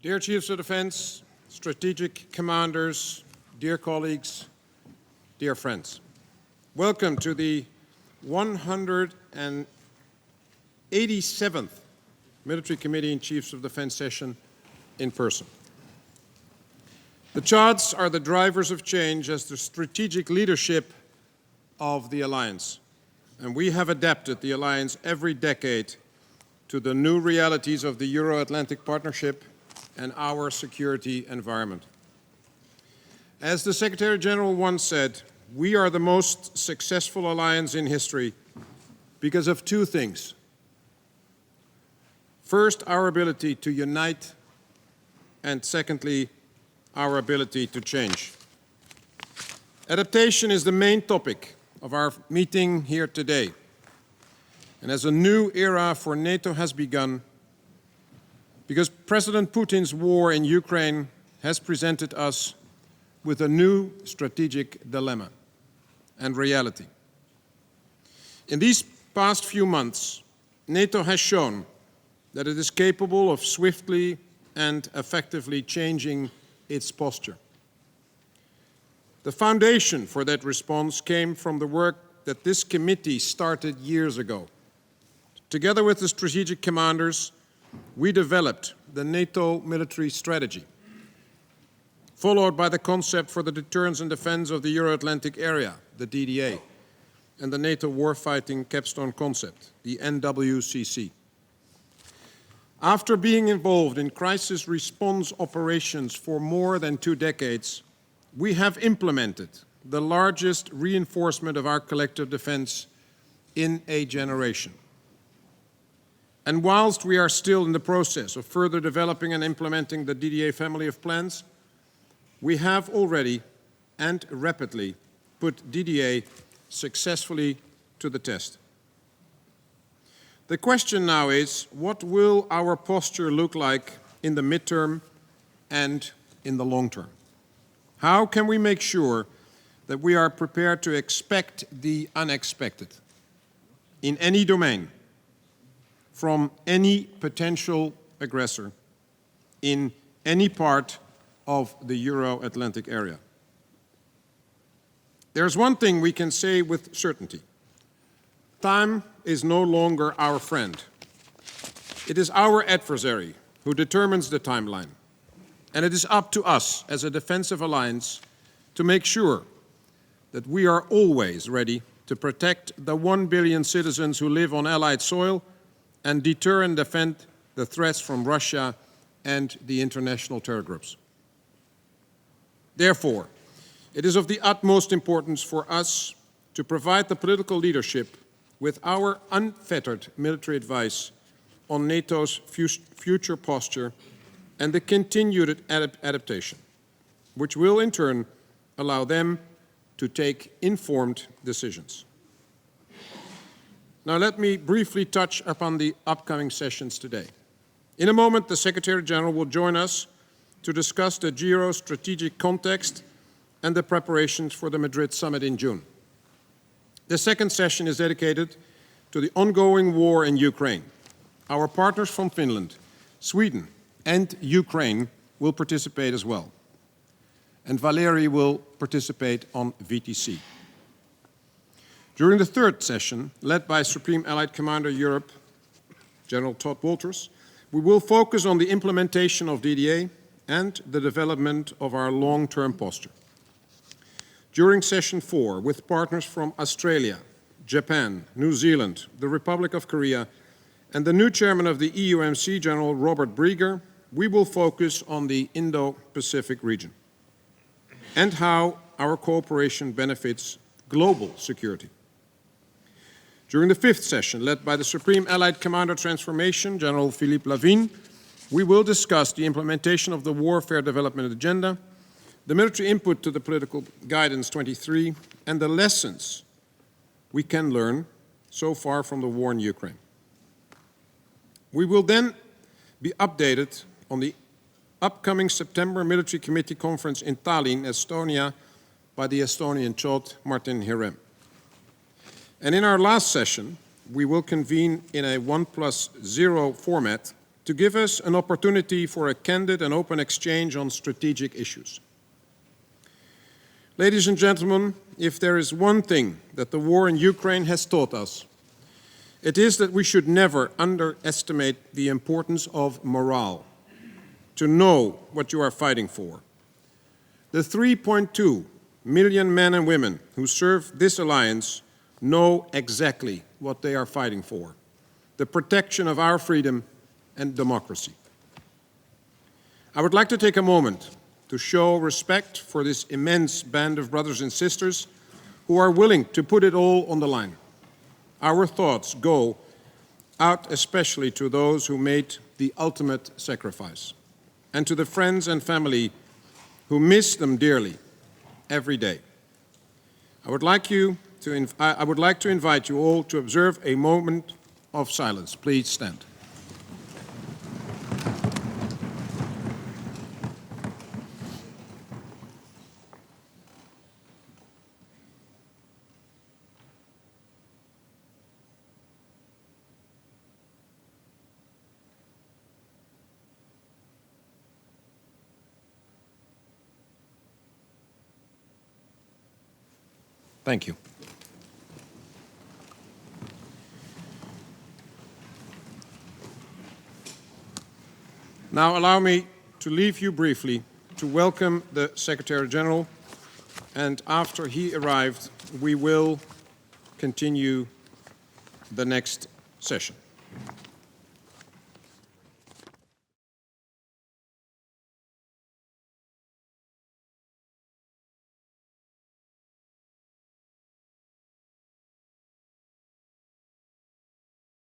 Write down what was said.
Dear Chiefs of Defense, strategic commanders, dear colleagues, dear friends, welcome to the 187th Military Committee in Chiefs of Defense session in person. The charts are the drivers of change as the strategic leadership of the alliance, and we have adapted the alliance every decade to the new realities of the Euro-Atlantic Partnership and our security environment. As the Secretary General once said, we are the most successful alliance in history because of two things. First, our ability to unite, and secondly, our ability to change. Adaptation is the main topic of our meeting here today. And as a new era for NATO has begun, because President Putin's war in Ukraine has presented us with a new strategic dilemma and reality. In these past few months, NATO has shown that it is capable of swiftly and effectively changing its posture. The foundation for that response came from the work that this committee started years ago. Together with the strategic commanders, we developed the NATO military strategy, followed by the concept for the deterrence and defense of the Euro-Atlantic area, the DDA, and the NATO warfighting capstone concept, the NWCC. After being involved in crisis response operations for more than 2 decades, we have implemented the largest reinforcement of our collective defense in a generation. And whilst we are still in the process of further developing and implementing the DDA family of plans, we have already and rapidly put DDA successfully to the test. The question now is, what will our posture look like in the midterm and in the long term? How can we make sure that we are prepared to expect the unexpected in any domain, from any potential aggressor in any part of the Euro-Atlantic area? There's one thing we can say with certainty. Time is no longer our friend. It is our adversary who determines the timeline. And it is up to us as a defensive alliance to make sure that we are always ready to protect the 1 billion citizens who live on Allied soil and deter and defend the threats from Russia and the international terror groups. Therefore, it is of the utmost importance for us to provide the political leadership with our unfettered military advice on NATO's future posture and the continued adaptation, which will in turn allow them to take informed decisions. Now let me briefly touch upon the upcoming sessions today. In a moment, the Secretary General will join us to discuss the geostrategic context and the preparations for the Madrid summit in June. The second session is dedicated to the ongoing war in Ukraine. Our partners from Finland, Sweden, and Ukraine will participate as well. And Valeri will participate on VTC. During the third session, led by Supreme Allied Commander Europe, General Todd Walters, we will focus on the implementation of DDA and the development of our long-term posture. During session 4, with partners from Australia, Japan, New Zealand, the Republic of Korea, and the new chairman of the EUMC, General Robert Brieger, we will focus on the Indo-Pacific region and how our cooperation benefits global security. During the fifth session, led by the Supreme Allied Commander Transformation, General Philippe Lavigne, we will discuss the implementation of the Warfare Development Agenda, the military input to the Political Guidance 23, and the lessons we can learn so far from the war in Ukraine. We will then be updated on the upcoming September Military Committee Conference in Tallinn, Estonia, by the Estonian Chod Martin Herem. And in our last session, we will convene in a 1+0 format to give us an opportunity for a candid and open exchange on strategic issues. Ladies and gentlemen, if there is one thing that the war in Ukraine has taught us, it is that we should never underestimate the importance of morale, to know what you are fighting for. The 3.2 million men and women who serve this alliance know exactly what they are fighting for: the protection of our freedom and democracy. I would like to take a moment to show respect for this immense band of brothers and sisters who are willing to put it all on the line. Our thoughts go out especially to those who made the ultimate sacrifice, and to the friends and family who miss them dearly every day. I would like to invite you all to observe a moment of silence. Please stand. Thank you. Now allow me to leave you briefly to welcome the Secretary General, and after he arrived, we will continue the next session.